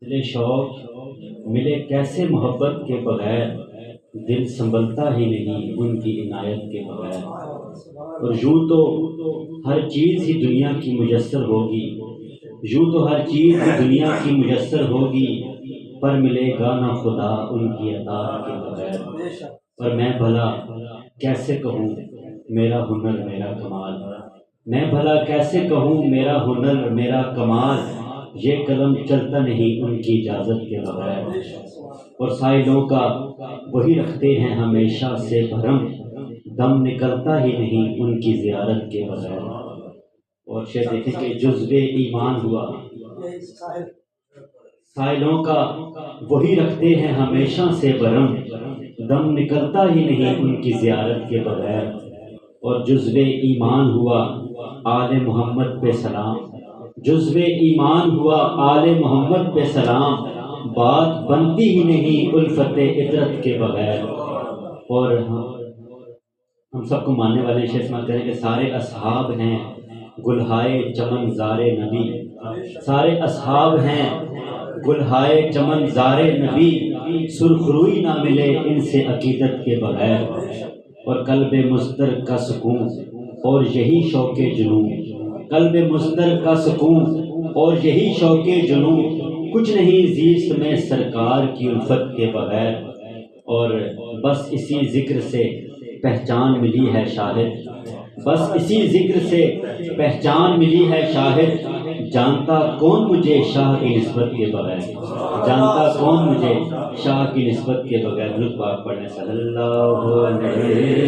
دل شوق ملے کیسے محبت کے بغیر، دل سنبھلتا ہی نہیں ان کی عنایت کے بغیر۔ اور یوں تو ہر چیز ہی دنیا کی میسر ہوگی، یوں تو ہر چیز ہی دنیا کی میسر ہوگی، پر ملے گا نہ خدا ان کی اطاعت کے بغیر۔ اور میں بھلا کیسے کہوں میرا ہنر میرا کمال، میں بھلا کیسے کہوں میرا ہنر میرا کمال، یہ قلم چلتا نہیں ان کی اجازت کے بغیر۔ اور سائلوں کا وہی رکھتے ہیں ہمیشہ سے بھرم، دم نکلتا ہی نہیں ان کی زیارت کے بغیر۔ اور شعر دیکھیں کہ جزو ایمان ہوا، سائلوں کا وہی رکھتے ہیں ہمیشہ سے بھرم، دم نکلتا ہی نہیں ان کی زیارت کے بغیر۔ اور جزو ایمان ہوا آل محمد پہ سلام، جزو ایمان ہوا آل محمد پہ سلام، بات بنتی ہی نہیں الفت عطرت کے بغیر۔ اور ہم سب کو ماننے والے شیخ سماعت کریں کہ سارے اصحاب ہیں گلہائے چمن زار نبی، سارے اصحاب ہیں گلہائے چمن زار نبی، سرخ روئی نہ ملے ان سے عقیدت کے بغیر۔ اور قلب مضطر کا سکون اور یہی شوق جنون، قلب مضطر کا سکون اور یہی شوق جنون، کچھ نہیں زیست میں سرکار کی الفت کے بغیر۔ اور بس اسی ذکر سے پہچان ملی ہے شاہد، بس اسی ذکر سے پہچان ملی ہے شاہد، جانتا کون مجھے شاہ کی نسبت کے بغیر، جانتا کون مجھے شاہ کی نسبت کے بغیر۔ درود پاک پڑھنے صلی اللہ علیہ